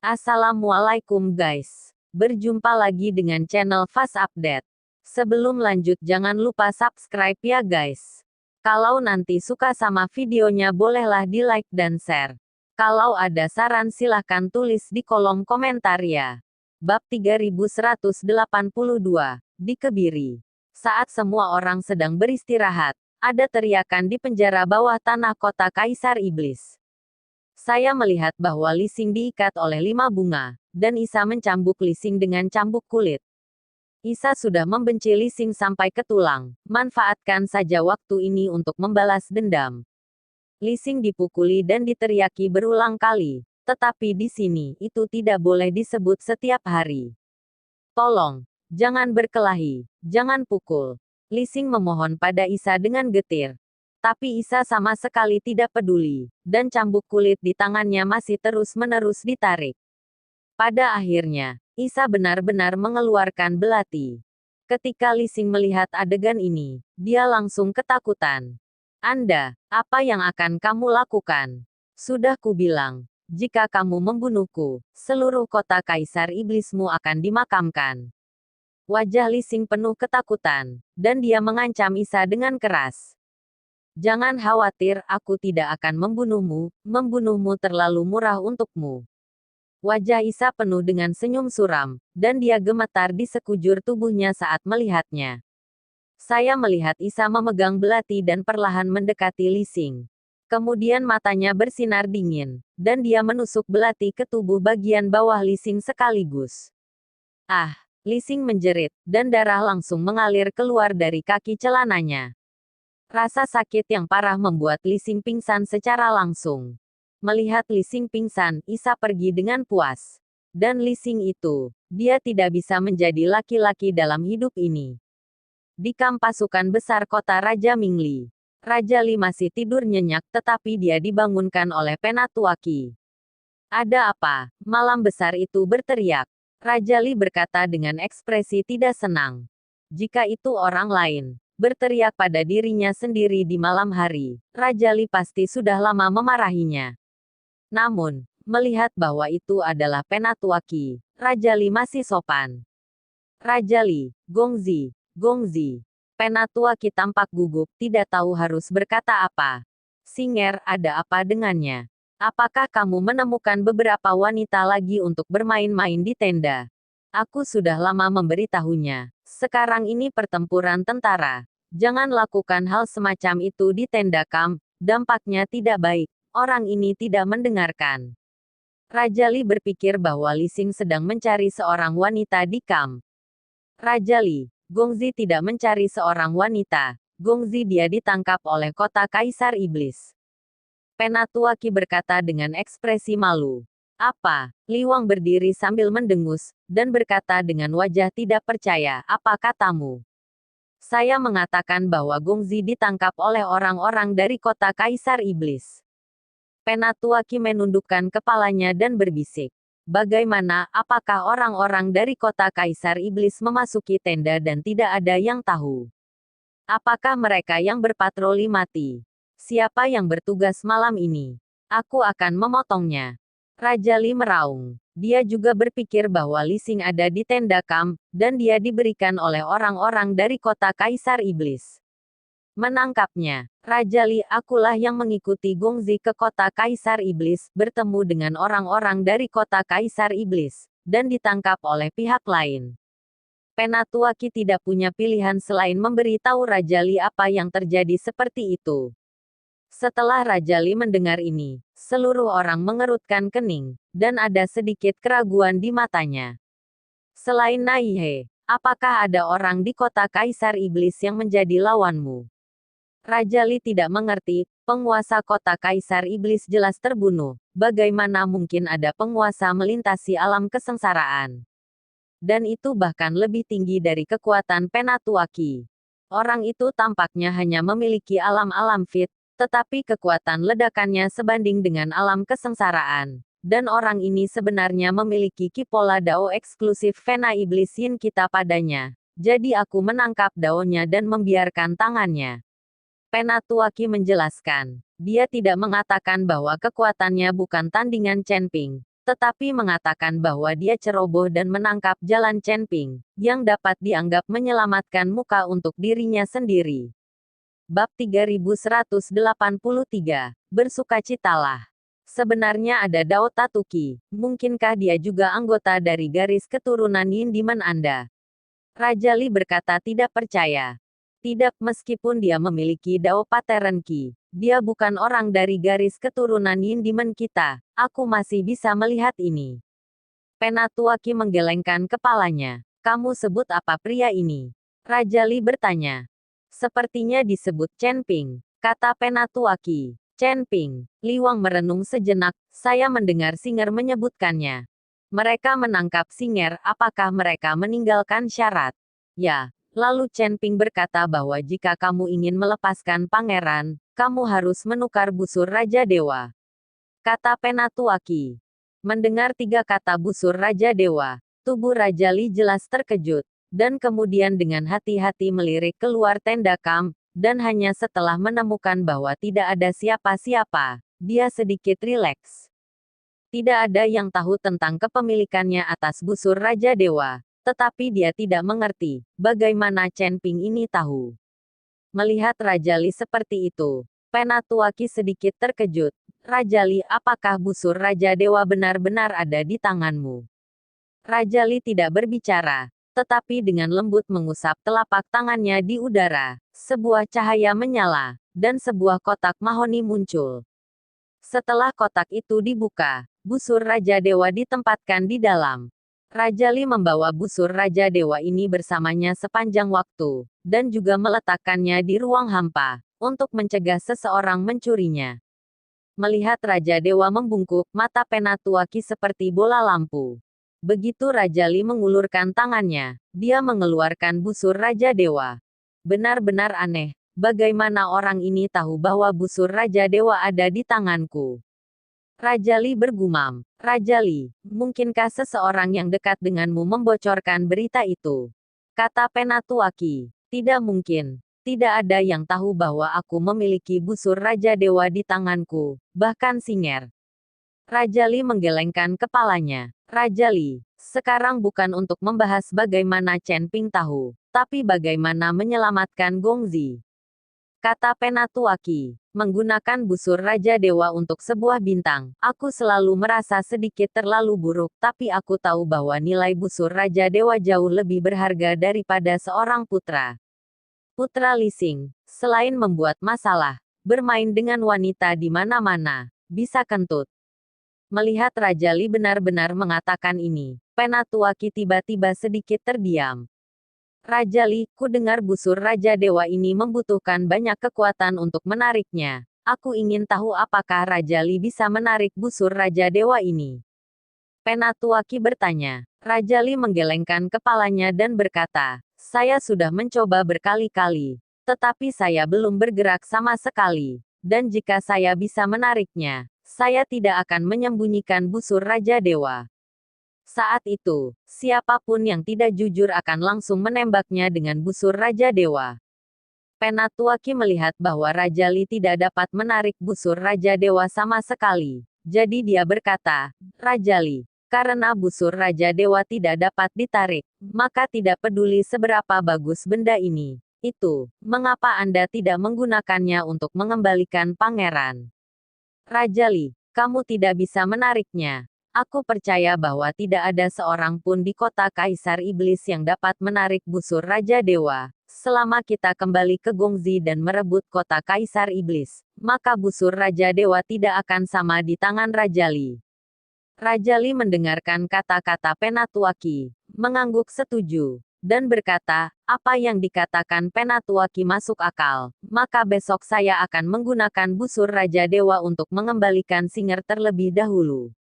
Assalamualaikum guys. Berjumpa lagi dengan channel Fast Update. Sebelum lanjut jangan lupa subscribe ya guys. Kalau nanti suka sama videonya bolehlah di like dan share. Kalau ada saran silahkan tulis di kolom komentar ya. Bab 3182, di Kebiri. Saat semua orang sedang beristirahat, ada teriakan di penjara bawah tanah kota Kaisar Iblis. Saya melihat bahwa Li Xing diikat oleh 5 bunga, dan Isa mencambuk Li Xing dengan cambuk kulit. Isa sudah membenci Li Xing sampai ke tulang, manfaatkan saja waktu ini untuk membalas dendam. Li Xing dipukuli dan diteriaki berulang kali, tetapi di sini itu tidak boleh disebut setiap hari. Tolong, jangan berkelahi, jangan pukul. Li Xing memohon pada Isa dengan getir. Tapi Isa sama sekali tidak peduli, dan cambuk kulit di tangannya masih terus-menerus ditarik. Pada akhirnya, Isa benar-benar mengeluarkan belati. Ketika Li Xing melihat adegan ini, dia langsung ketakutan. Anda, apa yang akan kamu lakukan? Sudah kubilang, jika kamu membunuhku, seluruh kota Kaisar Iblismu akan dimakamkan. Wajah Li Xing penuh ketakutan, dan dia mengancam Isa dengan keras. Jangan khawatir, aku tidak akan membunuhmu terlalu murah untukmu. Wajah Isa penuh dengan senyum suram, dan dia gemetar di sekujur tubuhnya saat melihatnya. Saya melihat Isa memegang belati dan perlahan mendekati Li Xing. Kemudian matanya bersinar dingin, dan dia menusuk belati ke tubuh bagian bawah Li Xing sekaligus. Ah! Li Xing menjerit, dan darah langsung mengalir keluar dari kaki celananya. Rasa sakit yang parah membuat Li Xing pingsan secara langsung. Melihat Li Xing pingsan, Isa pergi dengan puas. Dan Li Xing itu, dia tidak bisa menjadi laki-laki dalam hidup ini. Di kamp pasukan besar kota Raja Mingli, Raja Li masih tidur nyenyak tetapi dia dibangunkan oleh Penatuaki. Ada apa? Malam besar itu berteriak. Raja Li berkata dengan ekspresi tidak senang. Jika itu orang lain berteriak pada dirinya sendiri di malam hari, Raja Li pasti sudah lama memarahinya. Namun, melihat bahwa itu adalah Penatuaki, Raja Li masih sopan. Raja Li, Gongzi, Gongzi. Penatuaki tampak gugup, tidak tahu harus berkata apa. Singer, ada apa dengannya? Apakah kamu menemukan beberapa wanita lagi untuk bermain-main di tenda? Aku sudah lama memberitahunya. Sekarang ini pertempuran tentara. Jangan lakukan hal semacam itu di tenda kamp, dampaknya tidak baik. Orang ini tidak mendengarkan. Raja Li berpikir bahwa Li Xing sedang mencari seorang wanita di kamp. Raja Li, Gongzi tidak mencari seorang wanita. Gongzi dia ditangkap oleh kota Kaisar Iblis. Penatuaki berkata dengan ekspresi malu. Apa? Li Wang berdiri sambil mendengus, dan berkata dengan wajah tidak percaya, apa katamu? Saya mengatakan bahwa Gongzi ditangkap oleh orang-orang dari kota Kaisar Iblis. Penatuaki menundukkan kepalanya dan berbisik. Bagaimana, apakah orang-orang dari kota Kaisar Iblis memasuki tenda dan tidak ada yang tahu? Apakah mereka yang berpatroli mati? Siapa yang bertugas malam ini? Aku akan memotongnya. Raja Li meraung. Dia juga berpikir bahwa Li Xing ada di tenda kamp, dan dia diberikan oleh orang-orang dari kota Kaisar Iblis. Menangkapnya, Raja Li, akulah yang mengikuti Gongzi ke kota Kaisar Iblis, bertemu dengan orang-orang dari kota Kaisar Iblis, dan ditangkap oleh pihak lain. Penatuaki tidak punya pilihan selain memberitahu Raja Li apa yang terjadi seperti itu. Setelah Raja Li mendengar ini, seluruh orang mengerutkan kening, dan ada sedikit keraguan di matanya. Selain Naihe, apakah ada orang di kota Kaisar Iblis yang menjadi lawanmu? Raja Li tidak mengerti, penguasa kota Kaisar Iblis jelas terbunuh, bagaimana mungkin ada penguasa melintasi alam kesengsaraan? Dan itu bahkan lebih tinggi dari kekuatan Penatuaki. Orang itu tampaknya hanya memiliki alam-alam fit, tetapi kekuatan ledakannya sebanding dengan alam kesengsaraan. Dan orang ini sebenarnya memiliki kipola dao eksklusif Vena Iblis Yin kita padanya. Jadi aku menangkap daonya dan membiarkan tangannya. Penatuaki menjelaskan. Dia tidak mengatakan bahwa kekuatannya bukan tandingan Chen Ping. tetapi mengatakan bahwa dia ceroboh dan menangkap jalan Chen Ping, yang dapat dianggap menyelamatkan muka untuk dirinya sendiri. Bab 3183, Bersukacitalah. Sebenarnya ada Dao Tatuki, mungkinkah dia juga anggota dari garis keturunan Yin Demon Anda? Raja Li berkata tidak percaya. Tidak, meskipun dia memiliki Dao Pattern Ki, dia bukan orang dari garis keturunan Yin Demon kita, aku masih bisa melihat ini. Penatuaki menggelengkan kepalanya. Kamu sebut apa pria ini? Raja Li bertanya. Sepertinya disebut Chen Ping, kata Penatuaki. Chen Ping. Li Wang merenung sejenak, saya mendengar Singer menyebutkannya. Mereka menangkap Singer, apakah mereka meninggalkan syarat? Ya. Lalu Chen Ping berkata bahwa jika kamu ingin melepaskan pangeran, kamu harus menukar busur Raja Dewa. Kata Penatuaki. Mendengar 3 kata busur Raja Dewa, tubuh Raja Li jelas terkejut, dan kemudian dengan hati-hati melirik keluar tenda kamp, dan hanya setelah menemukan bahwa tidak ada siapa-siapa, dia sedikit rileks. Tidak ada yang tahu tentang kepemilikannya atas busur Raja Dewa. Tetapi dia tidak mengerti, bagaimana Chen Ping ini tahu. Melihat Raja Li seperti itu, Penatuaki sedikit terkejut. Raja Li, apakah busur Raja Dewa benar-benar ada di tanganmu? Raja Li tidak berbicara, tetapi dengan lembut mengusap telapak tangannya di udara. Sebuah cahaya menyala, dan sebuah kotak mahoni muncul. Setelah kotak itu dibuka, busur Raja Dewa ditempatkan di dalam. Raja Li membawa busur Raja Dewa ini bersamanya sepanjang waktu, dan juga meletakkannya di ruang hampa, untuk mencegah seseorang mencurinya. Melihat Raja Dewa membungkuk, mata Penatuaki seperti bola lampu. Begitu Raja Li mengulurkan tangannya, dia mengeluarkan busur Raja Dewa. Benar-benar aneh, bagaimana orang ini tahu bahwa busur Raja Dewa ada di tanganku? Raja Li bergumam. Raja Li, mungkinkah seseorang yang dekat denganmu membocorkan berita itu? Kata Penatuaki. Tidak mungkin. Tidak ada yang tahu bahwa aku memiliki busur Raja Dewa di tanganku, bahkan Singer. Raja Li menggelengkan kepalanya. Raja Li, sekarang bukan untuk membahas bagaimana Chen Ping tahu, tapi bagaimana menyelamatkan Gongzi. Kata Penatuaki. Menggunakan busur Raja Dewa untuk sebuah bintang, aku selalu merasa sedikit terlalu buruk, tapi aku tahu bahwa nilai busur Raja Dewa jauh lebih berharga daripada seorang putra. Putra Li Xing, selain membuat masalah, bermain dengan wanita di mana-mana, bisa kentut. Melihat Raja Li benar-benar mengatakan ini, Penatuaki tiba-tiba sedikit terdiam. Raja Li, ku dengar busur Raja Dewa ini membutuhkan banyak kekuatan untuk menariknya. Aku ingin tahu apakah Raja Li bisa menarik busur Raja Dewa ini. Penatuaki bertanya. Raja Li menggelengkan kepalanya dan berkata, saya sudah mencoba berkali-kali, tetapi saya belum bergerak sama sekali. Dan jika saya bisa menariknya, saya tidak akan menyembunyikan busur Raja Dewa. Saat itu, siapapun yang tidak jujur akan langsung menembaknya dengan busur Raja Dewa. Penatuaki melihat bahwa Raja Li tidak dapat menarik busur Raja Dewa sama sekali. Jadi dia berkata, Raja Li, karena busur Raja Dewa tidak dapat ditarik, maka tidak peduli seberapa bagus benda ini. Itu, mengapa Anda tidak menggunakannya untuk mengembalikan pangeran? Raja Li, kamu tidak bisa menariknya. Aku percaya bahwa tidak ada seorang pun di kota Kaisar Iblis yang dapat menarik busur Raja Dewa. Selama kita kembali ke Gongzi dan merebut kota Kaisar Iblis, maka busur Raja Dewa tidak akan sama di tangan Raja Li. Raja Li mendengarkan kata-kata Penatuaki, mengangguk setuju, dan berkata, apa yang dikatakan Penatuaki masuk akal, maka besok saya akan menggunakan busur Raja Dewa untuk mengembalikan Singer terlebih dahulu.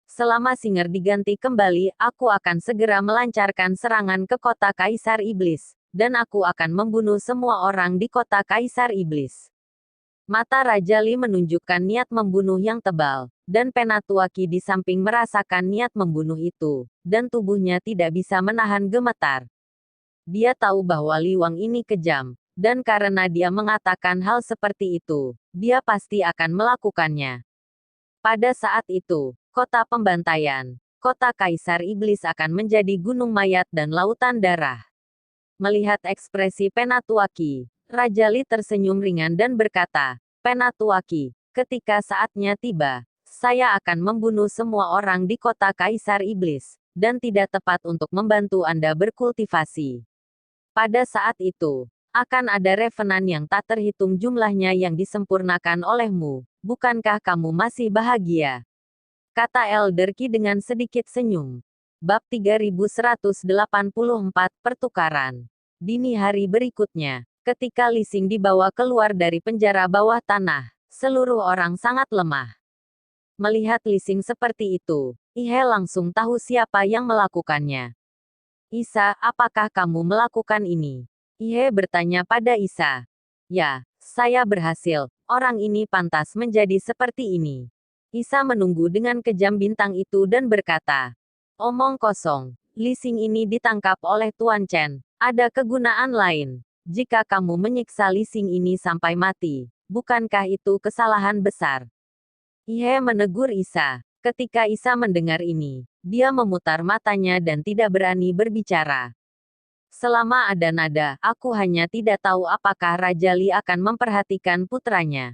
Selama Singer diganti kembali, aku akan segera melancarkan serangan ke kota Kaisar Iblis, dan aku akan membunuh semua orang di kota Kaisar Iblis. Mata Raja Li menunjukkan niat membunuh yang tebal, dan Penatuaki di samping merasakan niat membunuh itu, dan tubuhnya tidak bisa menahan gemetar. Dia tahu bahwa Li Wang ini kejam, dan karena dia mengatakan hal seperti itu, dia pasti akan melakukannya. Pada saat itu, kota pembantaian. Kota Kaisar Iblis akan menjadi gunung mayat dan lautan darah. Melihat ekspresi Penatuaki, Raja Li tersenyum ringan dan berkata, Penatuaki, ketika saatnya tiba, saya akan membunuh semua orang di kota Kaisar Iblis, dan tidak tepat untuk membantu Anda berkultivasi. Pada saat itu, akan ada revenant yang tak terhitung jumlahnya yang disempurnakan olehmu. Bukankah kamu masih bahagia? Kata Elder Qi dengan sedikit senyum. Bab 3184 Pertukaran. Dini hari berikutnya, ketika Li Xing dibawa keluar dari penjara bawah tanah, seluruh orang sangat lemah. Melihat Li Xing seperti itu, Ihe langsung tahu siapa yang melakukannya. Isa, apakah kamu melakukan ini? Ihe bertanya pada Isa. Ya, saya berhasil. Orang ini pantas menjadi seperti ini. Isa menunggu dengan kejam bintang itu dan berkata, omong kosong. Li Xing ini ditangkap oleh Tuan Chen. Ada kegunaan lain. Jika kamu menyiksa Li Xing ini sampai mati, bukankah itu kesalahan besar? Ihe menegur Isa. Ketika Isa mendengar ini, dia memutar matanya dan tidak berani berbicara. Selama ada nada, aku hanya tidak tahu apakah Raja Li akan memperhatikan putranya.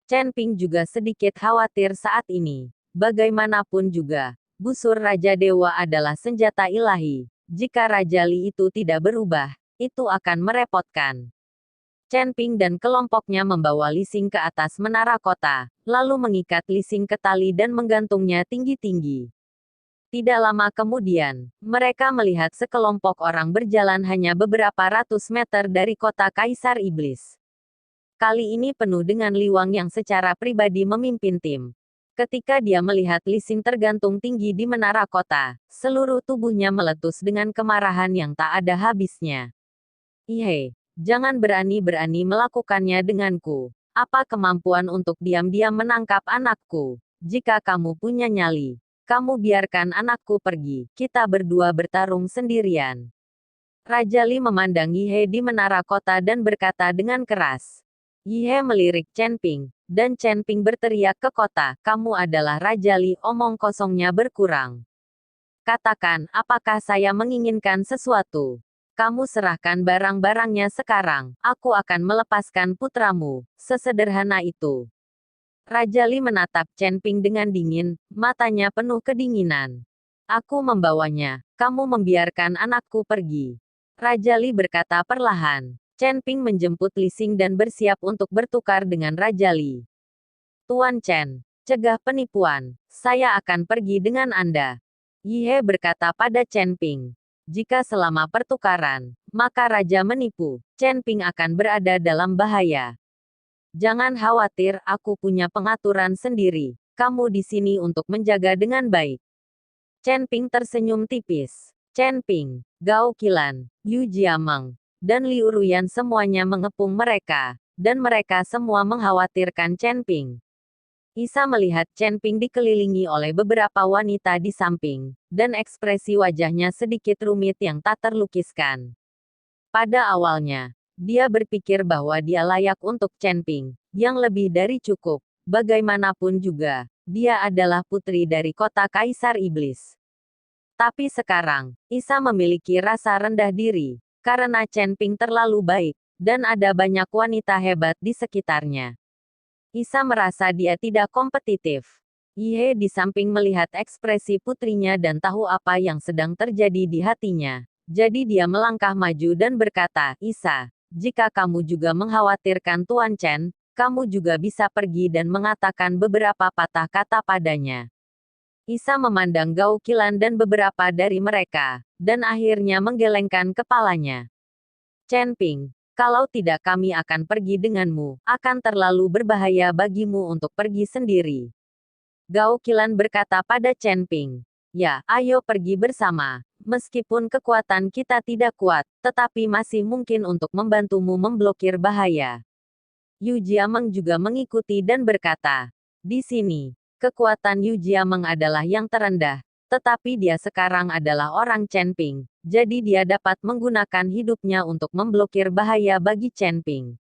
Chen Ping juga sedikit khawatir saat ini. Bagaimanapun juga, busur Raja Dewa adalah senjata ilahi. Jika Raja Li itu tidak berubah, itu akan merepotkan. Chen Ping dan kelompoknya membawa Li Xing ke atas menara kota, lalu mengikat Li Xing ke tali dan menggantungnya tinggi-tinggi. Tidak lama kemudian, mereka melihat sekelompok orang berjalan hanya beberapa ratus meter dari kota Kaisar Iblis. Kali ini penuh dengan Li Wang yang secara pribadi memimpin tim. Ketika dia melihat Li Xing tergantung tinggi di menara kota, seluruh tubuhnya meletus dengan kemarahan yang tak ada habisnya. Ihe, jangan berani-berani melakukannya denganku. Apa kemampuan untuk diam-diam menangkap anakku? Jika kamu punya nyali, kamu biarkan anakku pergi. Kita berdua bertarung sendirian. Raja Li memandang Yihe di menara kota dan berkata dengan keras. Yihe melirik Chen Ping, dan Chen Ping berteriak ke kota, kamu adalah Raja Li, omong kosongnya berkurang. Katakan, apakah saya menginginkan sesuatu? Kamu serahkan barang-barangnya sekarang, aku akan melepaskan putramu. Sesederhana itu. Raja Li menatap Chen Ping dengan dingin, matanya penuh kedinginan. Aku membawanya, kamu membiarkan anakku pergi. Raja Li berkata perlahan. Chen Ping menjemput Li Xing dan bersiap untuk bertukar dengan Raja Li. Tuan Chen, cegah penipuan, saya akan pergi dengan Anda. Yihe berkata pada Chen Ping. Jika selama pertukaran, maka Raja menipu, Chen Ping akan berada dalam bahaya. Jangan khawatir, aku punya pengaturan sendiri. Kamu di sini untuk menjaga dengan baik. Chen Ping tersenyum tipis. Chen Ping, Gao Qilan, Yu Jiameng, dan Liu Ruyan semuanya mengepung mereka, dan mereka semua mengkhawatirkan Chen Ping. Isa melihat Chen Ping dikelilingi oleh beberapa wanita di samping, dan ekspresi wajahnya sedikit rumit yang tak terlukiskan. Pada awalnya, dia berpikir bahwa dia layak untuk Chen Ping, yang lebih dari cukup. Bagaimanapun juga, dia adalah putri dari kota Kaisar Iblis. Tapi sekarang, Isa memiliki rasa rendah diri, karena Chen Ping terlalu baik, dan ada banyak wanita hebat di sekitarnya. Isa merasa dia tidak kompetitif. Yihe di samping melihat ekspresi putrinya dan tahu apa yang sedang terjadi di hatinya. Jadi dia melangkah maju dan berkata, Isa, jika kamu juga mengkhawatirkan Tuan Chen, kamu juga bisa pergi dan mengatakan beberapa patah kata padanya. Isa memandang Gao Qilan dan beberapa dari mereka, dan akhirnya menggelengkan kepalanya. Chen Ping, kalau tidak kami akan pergi denganmu, akan terlalu berbahaya bagimu untuk pergi sendiri. Gao Qilan berkata pada Chen Ping. Ya, ayo pergi bersama. Meskipun kekuatan kita tidak kuat, tetapi masih mungkin untuk membantumu memblokir bahaya. Yu Jiameng juga mengikuti dan berkata. Di sini, kekuatan Yu Jiameng adalah yang terendah, tetapi dia sekarang adalah orang Chen Ping. Jadi dia dapat menggunakan hidupnya untuk memblokir bahaya bagi Chen Ping.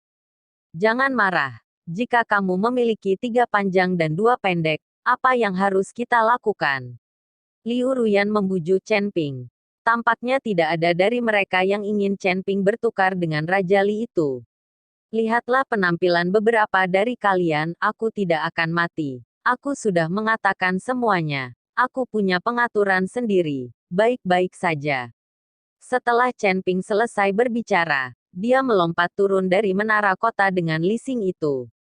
Jangan marah. Jika kamu memiliki 3 panjang dan 2 pendek, Apa yang harus kita lakukan? Liu Ruyan membujuk Chen Ping. Tampaknya tidak ada dari mereka yang ingin Chen Ping bertukar dengan Raja Li itu. Lihatlah penampilan beberapa dari kalian, aku tidak akan mati. Aku sudah mengatakan semuanya. Aku punya pengaturan sendiri. Baik-baik saja. Setelah Chen Ping selesai berbicara, dia melompat turun dari menara kota dengan Li Xing itu.